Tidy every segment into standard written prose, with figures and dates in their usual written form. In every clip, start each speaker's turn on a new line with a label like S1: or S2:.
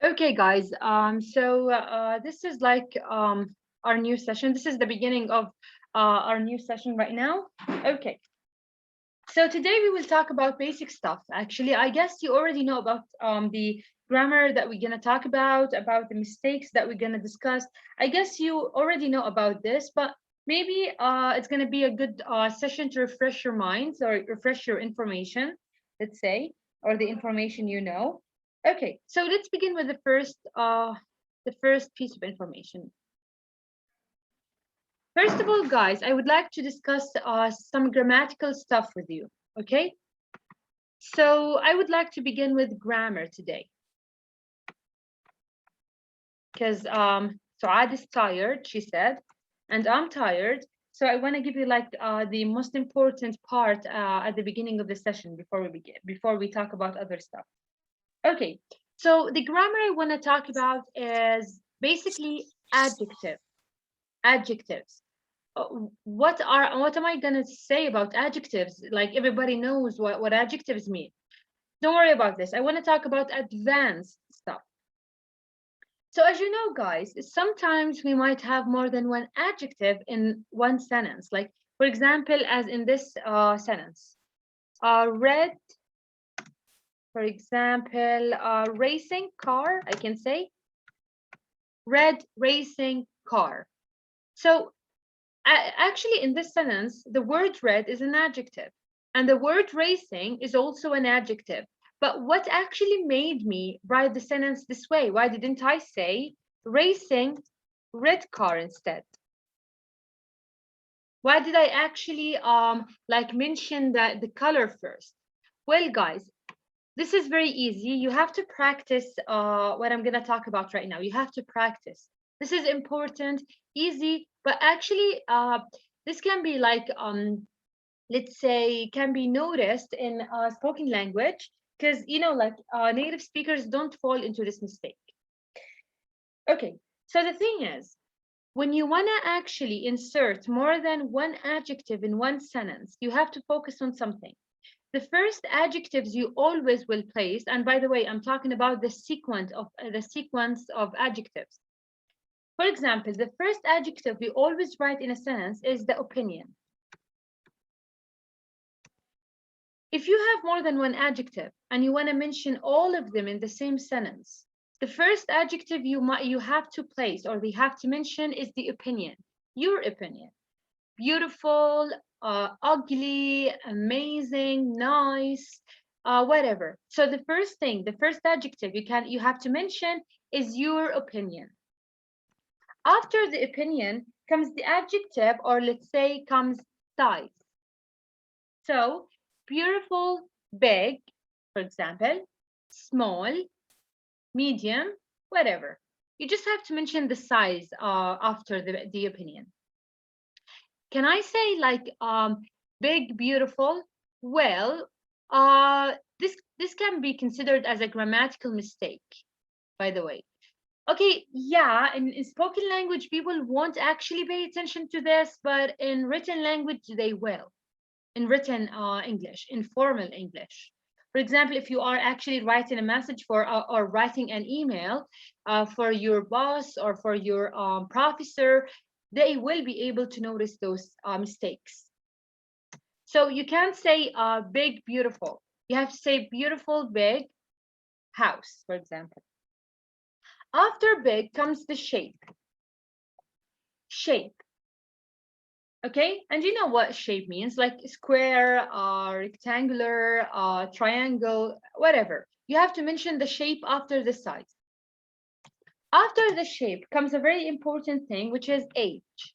S1: Okay, guys. This is like our new session. This is the beginning of our new session right now. Okay. So today we will talk about basic stuff. Actually, I guess you already know about the grammar that we're gonna talk about the mistakes that we're gonna discuss. I guess you already know about this, but maybe it's gonna be a good session to refresh your minds or refresh your information, let's say, or the information you know. Okay, so let's begin with the first piece of information. First of all, guys, I would like to discuss some grammatical stuff with you. Okay, so I would like to begin with grammar today because Suad is tired, she said, and I'm tired. So I want to give you like the most important part at the beginning of the session before we begin, before we talk about other stuff. Okay, so the grammar I want to talk about is basically adjectives. What am I gonna say about adjectives? Like everybody knows what adjectives mean. Don't worry about this. I want to talk about advanced stuff. So as you know, guys, sometimes we might have more than one adjective in one sentence. Like for example, as in this sentence, red. For example, racing car. I can say red racing car. So actually, in this sentence, the word red is an adjective, and the word racing is also an adjective. But what actually made me write the sentence this way? Why didn't I say racing red car instead? Why did I actually like mention the color first? Well, guys, this is very easy. You have to practice what I'm going to talk about right now. You have to practice. This is important, easy, but actually, this can be like, let's say, can be noticed in spoken language because, like native speakers don't fall into this mistake. Okay, so the thing is, when you want to actually insert more than one adjective in one sentence, you have to focus on something. The first adjectives you always will place, and by the way, I'm talking about the sequence of adjectives. For example, the first adjective we always write in a sentence is the opinion. If you have more than one adjective and you want to mention all of them in the same sentence, the first adjective you have to place or they have to mention is the opinion, your opinion. Beautiful, ugly, amazing, nice, whatever. So the first adjective you have to mention is your opinion. After the opinion comes the adjective, or let's say comes size. So beautiful, big, for example, small, medium, whatever. You just have to mention the size after the opinion. Can I say like big, beautiful? Well, this can be considered as a grammatical mistake, by the way. Okay, yeah, in spoken language, people won't actually pay attention to this, but in written language, they will. In written English, in formal English. For example, if you are actually writing a message for or writing an email for your boss or for your professor, they will be able to notice those mistakes. So you can't say big, beautiful. You have to say beautiful, big house, for example. After big comes the shape. Shape. Okay, and you know what shape means, like square, rectangular, triangle, whatever. You have to mention the shape after the size. After the shape comes a very important thing, which is age.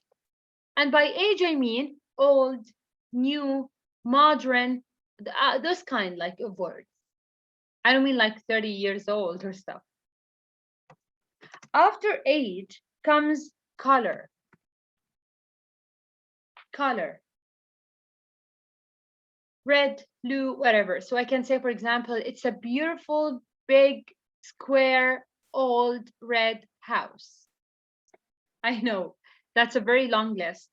S1: And by age, I mean old, new, modern, those kind like of words. I don't mean like 30 years old or stuff. After age comes color. Color. Red, blue, whatever. So I can say, for example, it's a beautiful, big, square, old red house. I know that's a very long list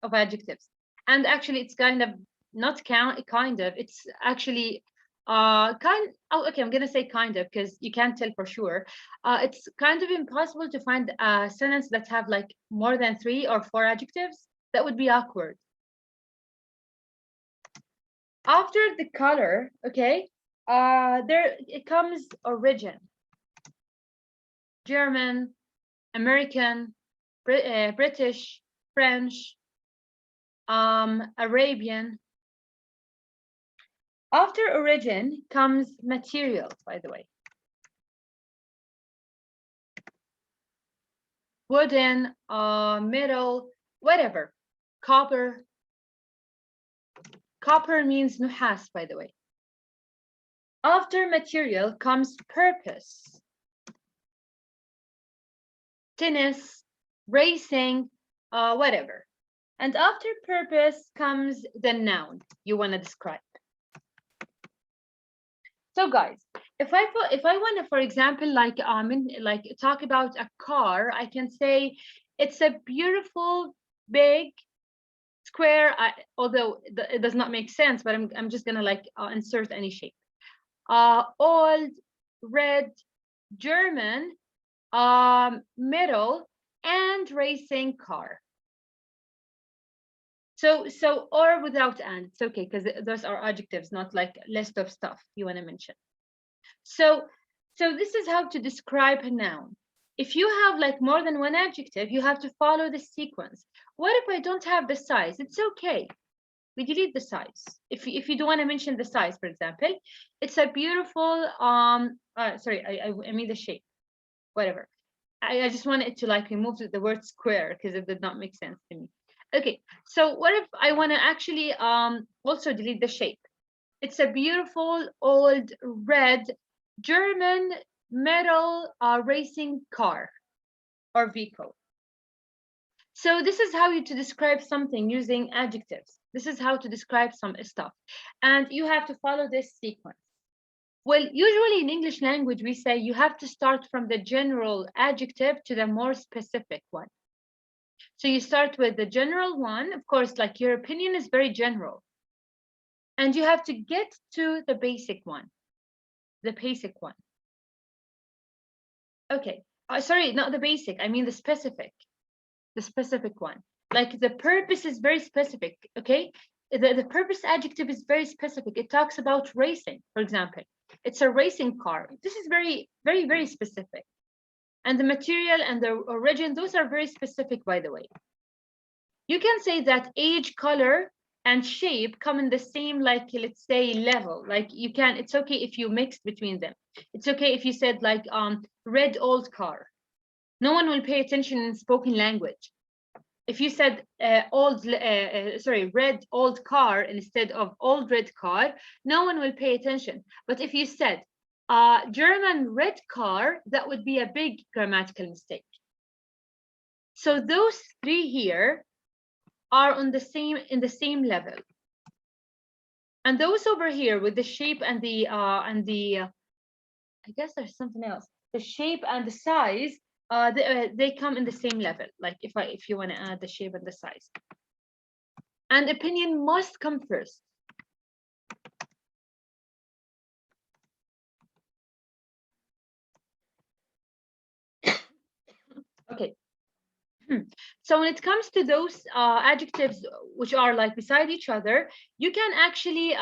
S1: of adjectives. And actually, it's kind of not kind of, it's actually okay, I'm gonna say kind of because you can't tell for sure. It's kind of impossible to find a sentence that have like more than 3 or 4 adjectives. That would be awkward. After the color, okay, there it comes origin. German, American, British, French, Arabian. After origin comes material, by the way. Wooden, metal, whatever. Copper. Copper means nuhas, by the way. After material comes purpose. Tennis, racing, whatever. And after purpose comes the noun you want to describe. So guys, if I want to, for example, like talk about a car, I can say it's a beautiful big square. Although it does not make sense, but I'm just gonna like insert any shape. Old, red, German, middle, and racing car. So or without and, it's okay because those are adjectives, not like list of stuff you want to mention. So this is how to describe a noun. If you have like more than one adjective, you have to follow the sequence. What if I don't have the size? It's okay. We delete the size. If you don't want to mention the size, for example, it's a beautiful sorry, I mean the shape, whatever. I just wanted to like remove the word square because it did not make sense to me. Okay, so what if I want to actually also delete the shape? It's a beautiful old red German metal racing car or vehicle. So this is how you to describe something using adjectives. This is how to describe some stuff. And you have to follow this sequence. Well, usually in English language, we say you have to start from the general adjective to the more specific one. So you start with the general one. Of course, like your opinion is very general. And you have to get to the basic one. The basic one. Okay. Sorry, not the basic. I mean the specific. The specific one. Like the purpose is very specific. Okay. The purpose adjective is very specific. It talks about racing, for example. It's a racing car. This is very, very, very specific. And the material and the origin, those are very specific, by the way. You can say that age, color, and shape come in the same, like, let's say, level. Like you can, it's okay if you mix between them. It's okay if you said like red old car. No one will pay attention in spoken language. If you said red old car instead of old red car, no one will pay attention. But if you said German red car, that would be a big grammatical mistake. So those three here are on the same in the same level. And those over here with the shape and the I guess there's something else. The shape and the size, they come in the same level. Like if you want to add the shape and the size. And opinion must come first. Okay. So when it comes to those adjectives which are like beside each other, you can actually,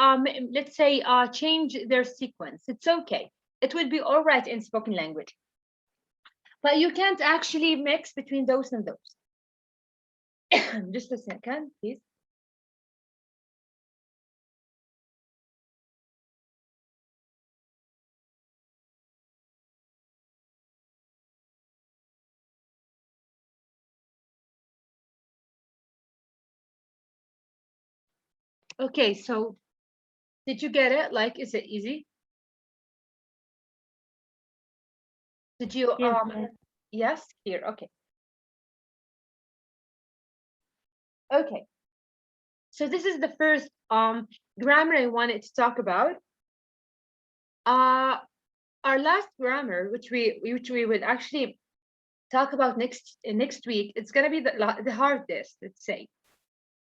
S1: let's say, change their sequence. It's okay. It will be all right in spoken language. But you can't actually mix between those and those. Just a second, please. Okay, so did you get it? Like, is it easy? Did you yes, here, okay. Okay. So this is the first grammar I wanted to talk about. Our last grammar, which we would actually talk about next week, it's gonna be the hardest, let's say,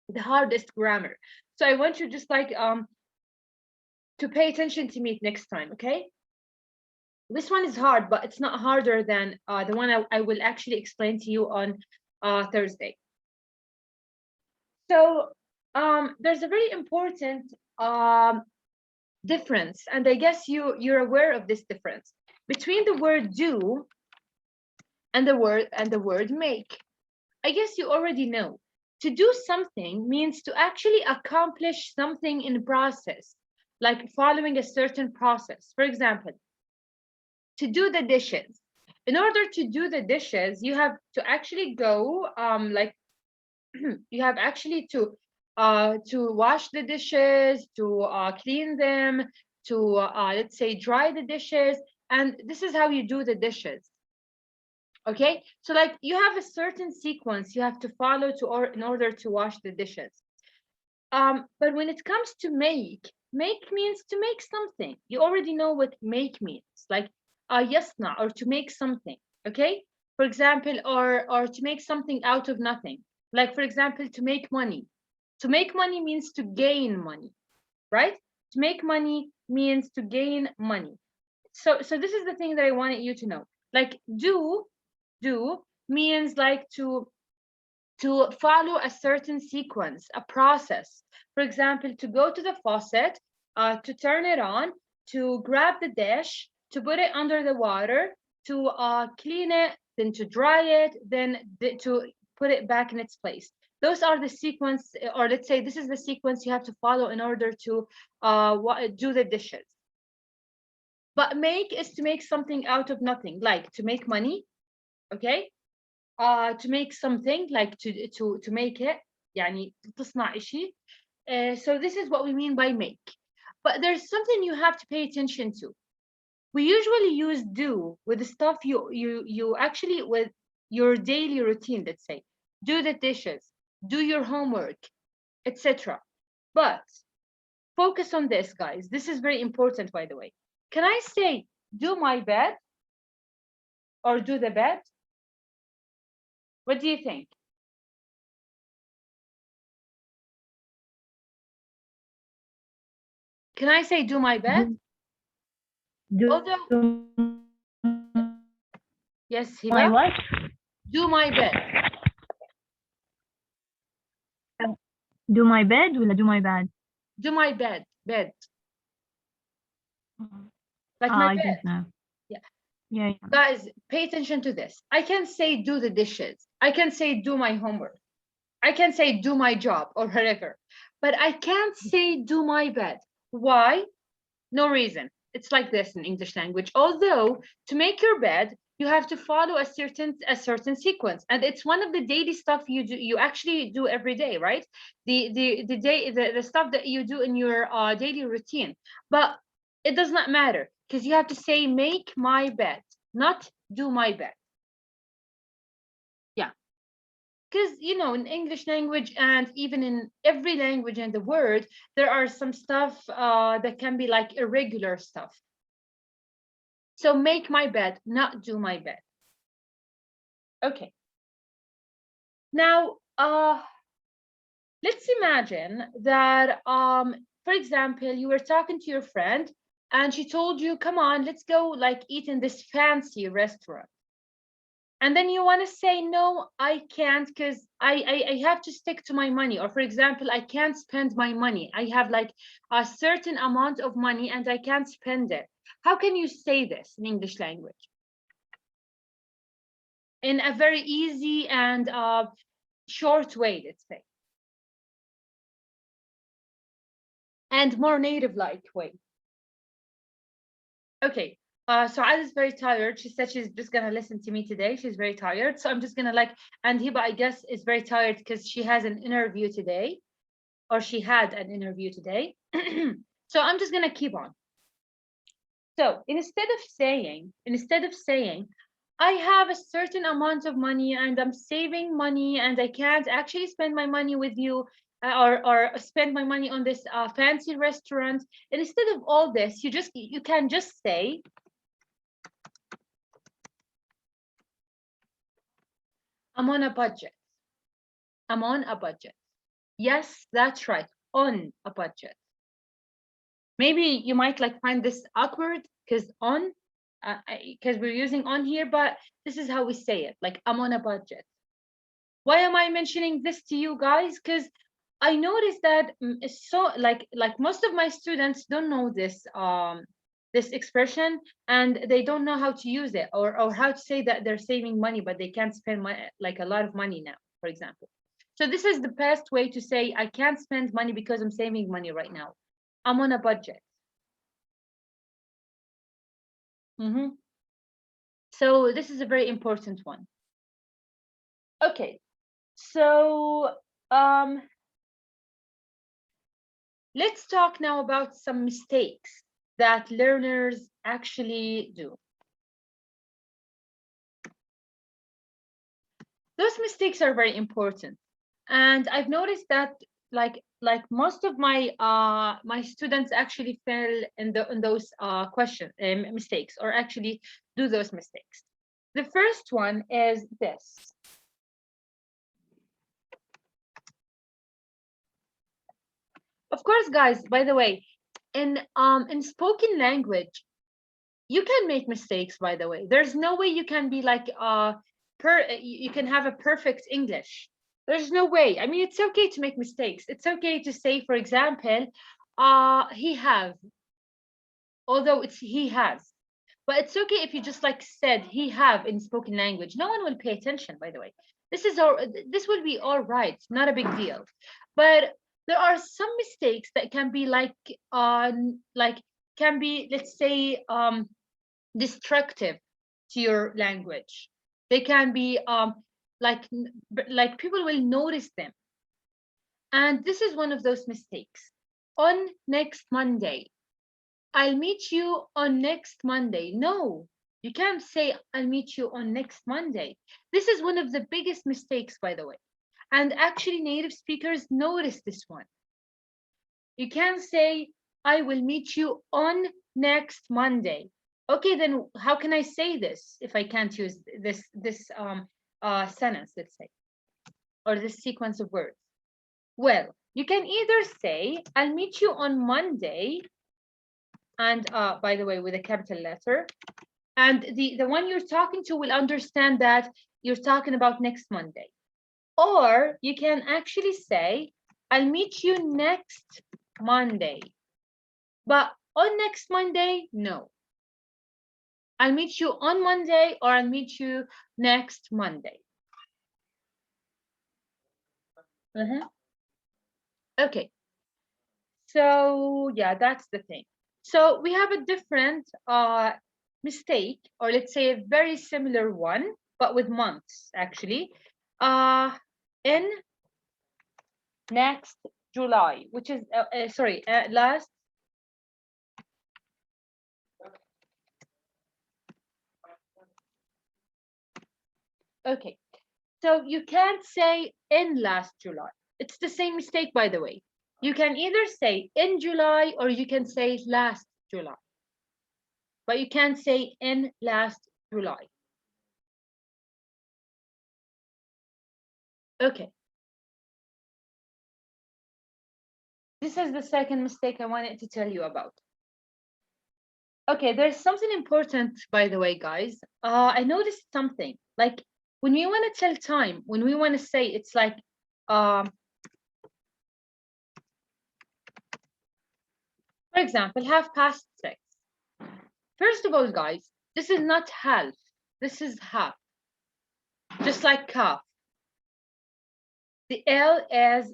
S1: the hardest grammar. So I want you just like to to pay attention to me next time, okay? This one is hard, but it's not harder than the one I will actually explain to you on Thursday. So there's a very important difference, and I guess you're aware of this difference between the word do and the word make. I guess you already know. To do something means to actually accomplish something in process, like following a certain process. For example, to do the dishes. In order to do the dishes, you have to actually go like you have actually to wash the dishes, to clean them, to let's say dry the dishes, and this is how you do the dishes. Okay, so like you have a certain sequence you have to follow in order to wash the dishes. But when it comes to make means to make something. You already know what make means, like yasna, or to make something. Okay, for example, or to make something out of nothing. Like for example, to make money. To make money means to gain money, right? To make money means to gain money. So this is the thing that I wanted you to know. Like do means like to follow a certain sequence, a process. For example, to go to the faucet, to turn it on, to grab the dish, to put it under the water, to clean it, then to dry it, then to put it back in its place. Those are the sequence, or let's say this is the sequence you have to follow in order to do the dishes. But make is to make something out of nothing, like to make money, okay? To make something, like to make it, يعني تصنع إشي. So this is what we mean by make. But there's something you have to pay attention to. We usually use do with the stuff you actually with your daily routine, let's say. Do the dishes, do your homework, etc. But focus on this, guys. This is very important, by the way. Can I say do my bed or do the bed? What do you think? Can I say do my bed? Although, yes,
S2: my
S1: Hiba,
S2: what?
S1: do my bed.
S2: Do my bed ولا do my bad?
S1: Do my bed. Like my
S2: I
S1: bed.
S2: don't know.
S1: Yeah.
S2: Yeah.
S1: Guys, pay attention to this. I can say do the dishes. I can say do my homework. I can say do my job or whatever. But I can't say do my bed. Why? No reason. It's like this in English language. Although to make your bed, you have to follow a certain sequence, and it's one of the daily stuff you actually do every day, right? The stuff that you do in your daily routine. But it does not matter because you have to say make my bed, not do my bed. Yeah, because in English language and even in every language in the world, there are some stuff that can be like irregular stuff. So make my bed, not do my bed. Okay. Now, let's imagine that, for example, you were talking to your friend and she told you, come on, let's go like eat in this fancy restaurant. And then you want to say, no, I can't because I have to stick to my money. Or for example, I can't spend my money. I have like a certain amount of money and I can't spend it. How can you say this in English language? In a very easy and short way, let's say. And more native-like way. Okay, so Alice is very tired. She said she's just gonna listen to me today. She's very tired. So I'm just gonna and Hiba, I guess, is very tired because she has an interview today, or she had an interview today. So I'm just gonna keep on. So instead of saying, I have a certain amount of money and I'm saving money and I can't actually spend my money with you, or spend my money on this fancy restaurant. And instead of all this, you can just say, I'm on a budget. I'm on a budget. Yes, that's right. On a budget. Maybe you might like find this awkward because because we're using on here, but this is how we say it. Like, I'm on a budget. Why am I mentioning this to you guys? Because I noticed that so like most of my students don't know this expression, and they don't know how to use it, or how to say that they're saving money but they can't spend like a lot of money now, for example. So this is the best way to say I can't spend money because I'm saving money right now. I'm on a budget. So this is a very important one. Okay, so let's talk now about some mistakes that learners actually do. Those mistakes are very important, and I've noticed that like most of my my students actually fell in those mistakes, or actually do those mistakes. The first one is this. Of course, guys, by the way, in spoken language, you can make mistakes, by the way. There's no way you can be like you can have a perfect English. There's no way. I mean, it's okay to make mistakes. It's okay to say, for example, he have, although it's he has. But it's okay if you just like said he have in spoken language. No one will pay attention, by the way. This will be all right, not a big deal. But there are some mistakes that can be like can be, let's say, destructive to your language. They can be like people will notice them. And this is one of those mistakes. On next Monday. I'll meet you on next Monday. No, you can't say I'll meet you on next Monday. This is one of the biggest mistakes, by the way. And actually, native speakers notice this one. You can't say I will meet you on next Monday. Okay, then how can I say this if I can't use this sentence, let's say, or this sequence of words? Well, you can either say I'll meet you on Monday, and by the way, with a capital letter, and the one you're talking to will understand that you're talking about next Monday. Or you can actually say I'll meet you next Monday, but on next Monday, no. I'll meet you on Monday, or I'll meet you next Monday. Okay, so yeah, that's the thing. So we have a different mistake, or let's say a very similar one, but with months actually. In next July, which is last. Okay, so you can't say in last July. It's the same mistake, by the way. You can either say in July, or you can say last July. But you can't say in last July. Okay. This is the second mistake I wanted to tell you about. Okay, there's something important, by the way, guys. I noticed something. Like, when we want to tell time, when we want to say, it's like, for example, 6:30. First of all, guys, this is not half. This is half. Just like calf. The L is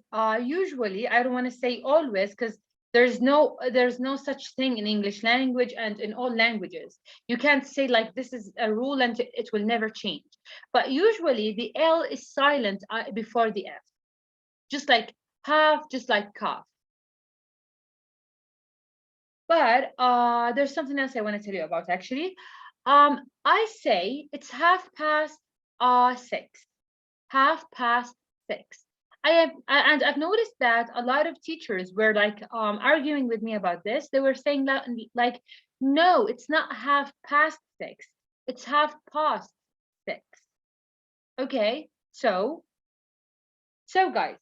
S1: usually, I don't want to say always, because there's no such thing in English language and in all languages. You can't say like this is a rule and it will never change. But usually the L is silent before the F. Just like half, just like calf. But there's something else I want to tell you about actually. I say it's 6:30. 6:30. And I've noticed that a lot of teachers were like arguing with me about this. They were saying that like, no, it's not 6:30. It's 6:30. Okay, so guys,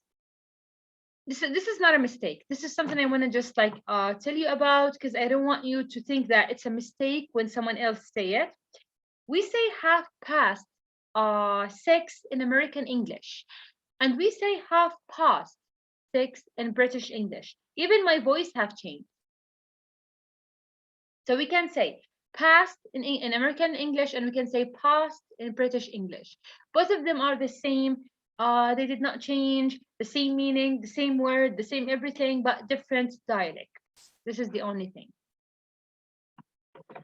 S1: this is not a mistake. This is something I want to just like tell you about, because I don't want you to think that it's a mistake when someone else say it. We say half past 6 in American English, and we say half past 6 in British English. Even my voice have changed. So we can say past in American English, and we can say past in British English. Both of them are the same. They did not change, the same meaning, the same word, the same everything, but different dialect. This is the only thing.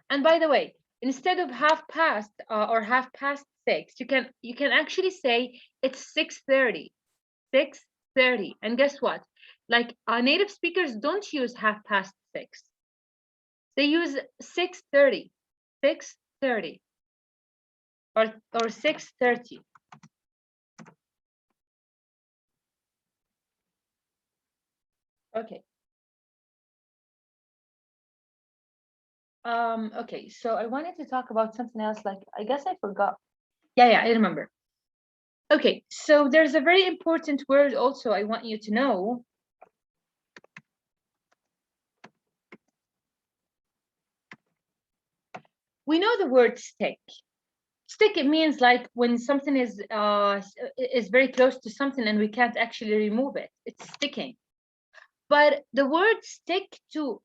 S1: And by the way, instead of half past or half past 6, you can actually say it's 6:30. 6:30. And guess what? Like native speakers don't use half past 6. They use 6:30. 6:30 or 6:30. Okay. Okay, so I wanted to talk about something else, like I guess I forgot. Yeah, I remember. Okay, so there's a very important word also I want you to know. We know the word stick. Stick, it means like when something is very close to something and we can't actually remove it. It's sticking. But the word stick to,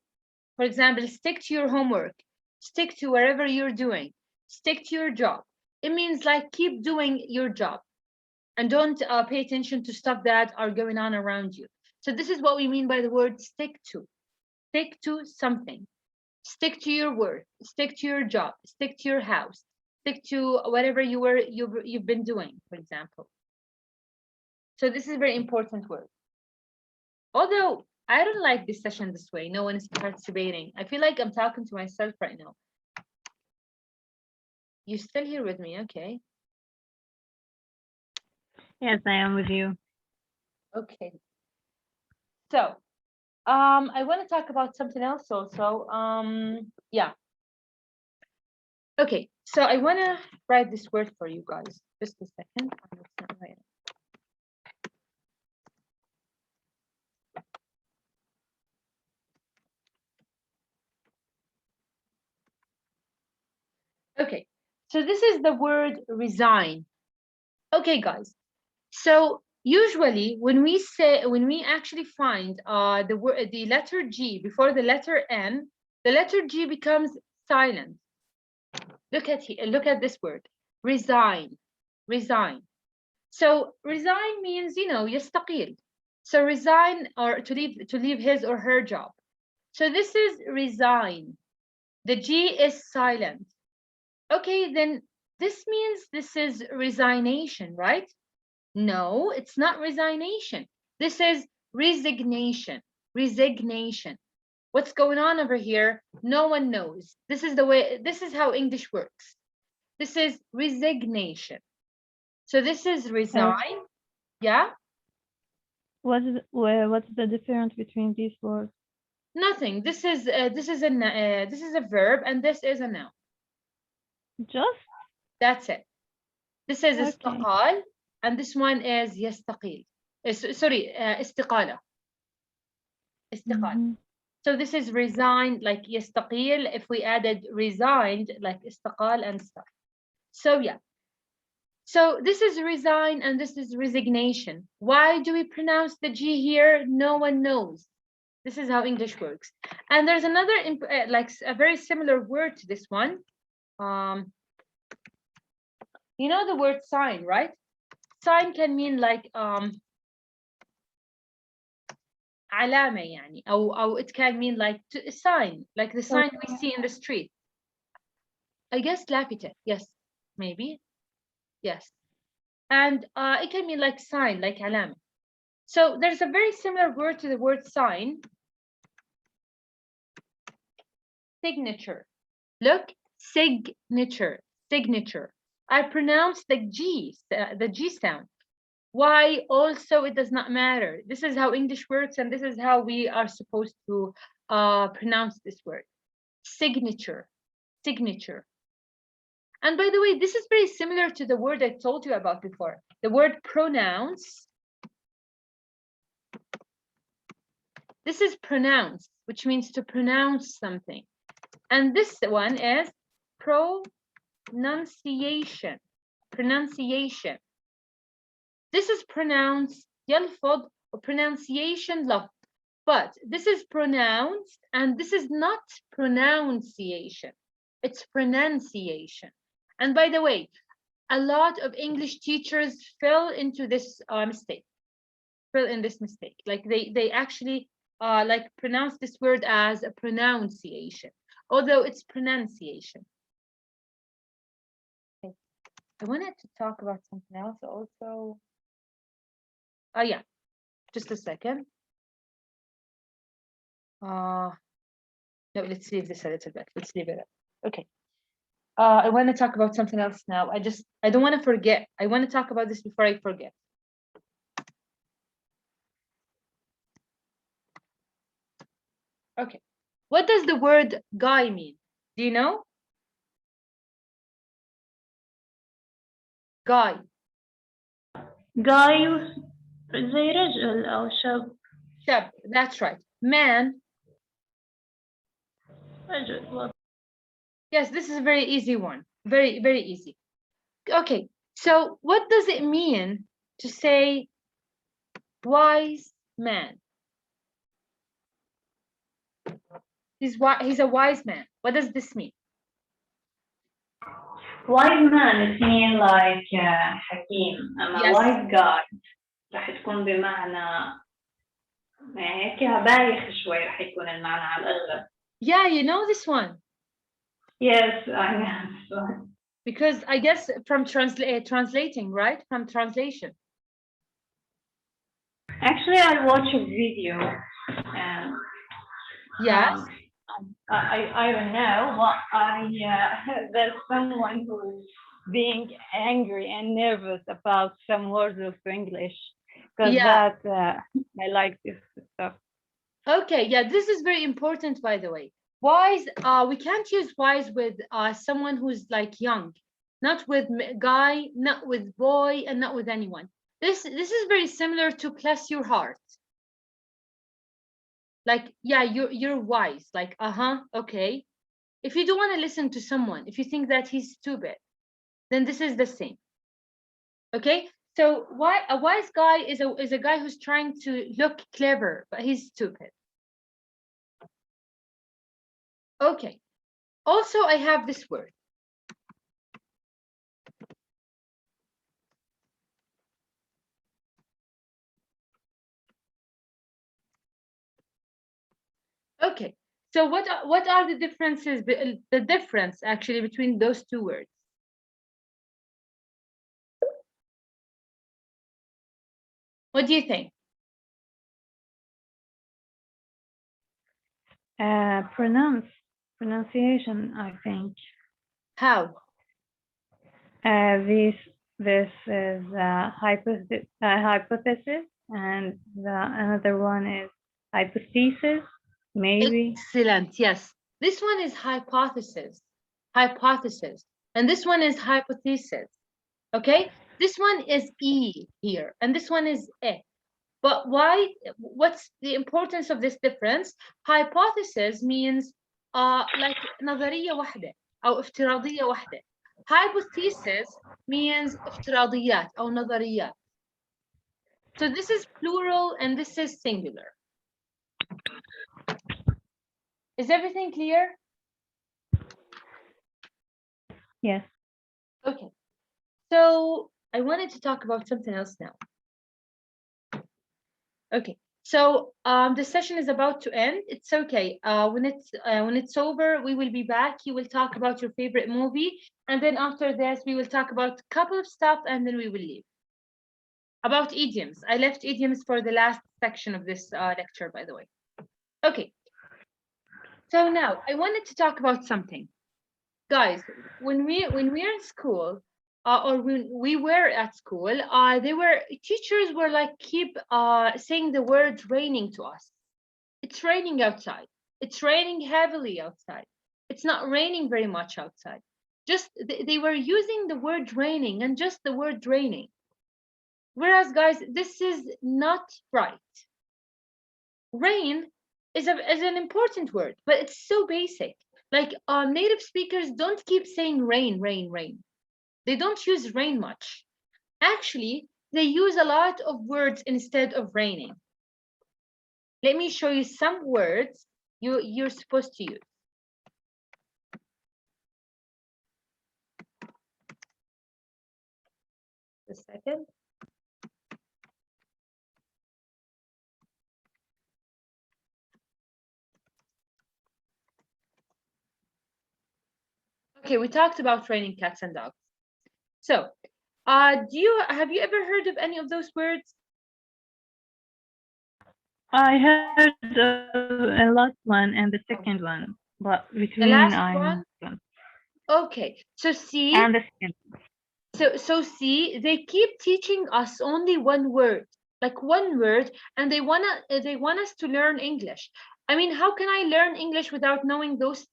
S1: for example, stick to your homework, stick to wherever you're doing, stick to your job. It means like keep doing your job and don't pay attention to stuff that are going on around you. So this is what we mean by the word stick to. Stick to something. Stick to your work, stick to your job, stick to your house, stick to whatever you've been doing, for example. So this is a very important word. Although I don't like this session this way, no one is participating. I feel like I'm talking to myself right now. You still here with me, okay?
S2: Yes, I am with you.
S1: Okay. So I want to talk about something else also. Yeah. Okay, so I want to write this word for you guys. Just a second. It's not right. Okay, so this is the word resign. Okay, guys. So usually when we actually find the letter G before the letter N, the letter G becomes silent. Look at this word, resign, resign. So resign means, يستقيل. So resign, or to leave his or her job. So this is resign. The G is silent. Okay, then this means this is resignation, right? No, it's not resignation. This is resignation. Resignation. What's going on over here? No one knows. This is how English works. This is resignation. So this is resign. Yeah?
S2: What's the difference between these words?
S1: Nothing. This is a verb and this is a noun.
S2: Just?
S1: That's it. This is
S2: Okay.
S1: استقال and this one is يستقيل. Sorry, استقالة. استقالة. So this is resigned, like يستقيل. If we added resigned, like استقال and stuff. So yeah. So this is resign and this is resignation. Why do we pronounce the G here? No one knows. This is how English works. And there's another, like a very similar word to this one. You know the word sign, right? Sign can mean like علامة يعني أو it can mean like a sign, like the sign we see in the street. I guess لافتة, yes, maybe, yes. And it can mean like sign, like علامة. So there's a very similar word to the word sign. Signature. Look, signature, signature. I pronounce the G sound. Why? Also, it does not matter. This is how English works, and this is how we are supposed to pronounce this word. Signature, signature. And by the way, this is very similar to the word I told you about before. The word pronounce. This is pronounce, which means to pronounce something. And this one is pronunciation. Pronunciation. This is pronounce يلفظ or pronunciation لفظ. But this is pronounced and this is not pronunciation. It's pronunciation. And by the way, a lot of English teachers fell into this mistake. Fell in this mistake. Like they actually like pronounce this word as a pronunciation, although it's pronunciation. Okay. I wanted to talk about something else also. Oh yeah, just a second. No, let's leave this a little bit. Let's leave it. Okay. I want to talk about something else now. I don't want to forget. I want to talk about this before I forget. Okay. What does the word guy mean? Do you know? Guy.
S2: Guy زي رجل أو شاب.
S1: شاب. That's right. Man.
S2: رجل.
S1: Yes, this is a very easy one. Very, very easy. Okay. So what does it mean to say wise man? He's a wise man. What does this mean?
S2: Wise man, it means like حكيم. أما
S1: Yes.
S2: wise guy راح تكون بمعنى هيك بايخ شوي راح يكون المعنى على الأغلب.
S1: Yeah, you know this one.
S2: Yes, I know this one.
S1: Because I guess from translating, right? From translation.
S2: Actually, I watched a video.
S1: Yes.
S2: I don't know, but there's someone who's being angry and nervous about some words of English. Because I like this stuff.
S1: Okay, yeah, this is very important, by the way. Wise, we can't use wise with someone who's like young, not with guy, not with boy, and not with anyone. This is very similar to bless your heart. Like, yeah, you're wise. Like, okay. If you don't want to listen to someone, if you think that he's stupid, then this is the same. Okay. So a wise guy is a guy who's trying to look clever, but he's stupid. Okay. Also, I have this word. Okay. So what are the differences? The difference actually between those two words. What do you think?
S2: Pronunciation, I think.
S1: How?
S2: This is hypothesis, and another one is hypothesis, maybe.
S1: Excellent. Yes. This one is hypothesis. Hypothesis. And this one is hypothesis. Okay? This one is E here, and this one is E. But why? What's the importance of this difference? Hypothesis means like نظرية واحدة أو افتراضية واحدة. Hypothesis means افتراضيات أو نظريات. So this is plural and this is singular. Is everything clear?
S2: Yes.
S1: Okay. So I wanted to talk about something else now. Okay. So the session is about to end. It's okay. When it's over, we will be back. You will talk about your favorite movie, and then after this, we will talk about a couple of stuff, and then we will leave. About idioms. I left idioms for the last section of this lecture, by the way. Okay. So now I wanted to talk about something, guys. When we're in school, or when we were at school, teachers were like keep saying the word raining to us. It's raining outside. It's raining heavily outside. It's not raining very much outside. Just they were using the word raining and just the word raining. Whereas, guys, this is not right. Rain is an important word, but it's so basic. Like native speakers don't keep saying rain, rain, rain. They don't use rain much. Actually, they use a lot of words instead of raining. Let me show you some words you're supposed to use. A second. Okay, we talked about raining cats and dogs. So, have you ever heard of any of those words?
S2: I heard the last one and the second one, but
S1: The
S2: between
S1: last one? Okay, so see,
S2: and the second.
S1: so see, they keep teaching us only one word, like one word, and they want us to learn English. I mean, how can I learn English without knowing those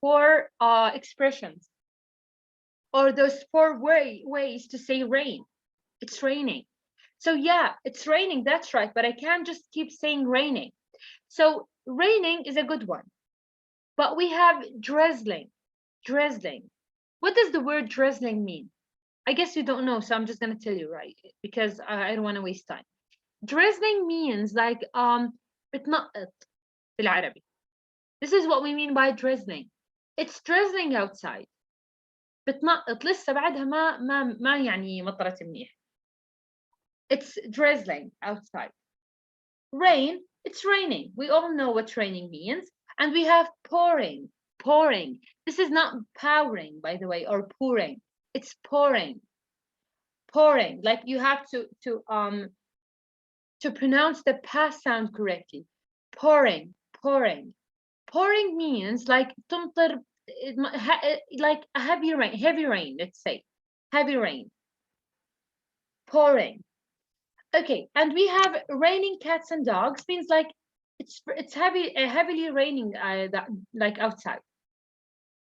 S1: four expressions or those four ways to say rain? It's raining. So yeah, it's raining, that's right, but I can't just keep saying raining. So raining is a good one. But we have drizzling. Drizzling. What does the word drizzling mean? I guess you don't know, so I'm just gonna tell you, right? Because I don't want to waste time. Drizzling means like بتنقط بالعربي. This is what we mean by drizzling. It's drizzling outside. بتنقط لسه بعدها ما يعني مطرت منيح. It's drizzling outside. Rain, it's raining. We all know what raining means. And we have pouring. Pouring. This is not powering, by the way, or pouring. It's pouring. Pouring. Like you have to pronounce the past sound correctly. Pouring. Pouring. Pouring means like تمطر, like a heavy rain, let's say. Heavy rain. Pouring. Okay, and we have raining cats and dogs means like it's heavily raining like outside.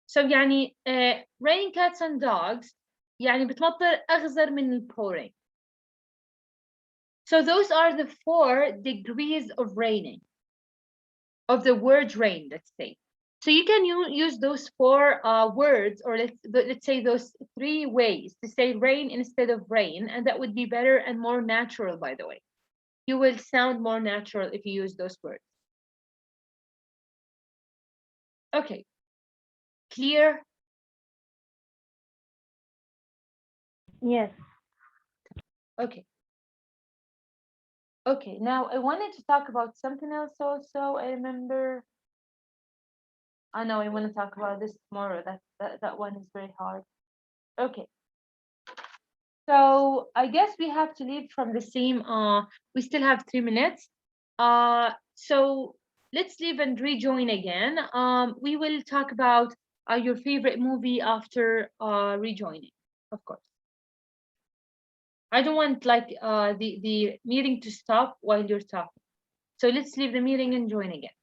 S1: So يعني raining cats and dogs يعني بتمطر أغزر من pouring. So those are the 4 degrees of raining, of the word rain, let's say. So you can use those 4 words, or let's say those 3 ways to say rain instead of rain, and that would be better and more natural, by the way. You will sound more natural if you use those words. Okay, clear?
S2: Yes.
S1: Okay. Okay, now I wanted to talk about something else also. I remember. I know I want to talk about this tomorrow. That one is very hard. Okay. So I guess we have to leave from the same. We still have 3 minutes. So let's leave and rejoin again. We will talk about your favorite movie after rejoining, of course. I don't want like the meeting to stop while you're talking. So let's leave the meeting and join again.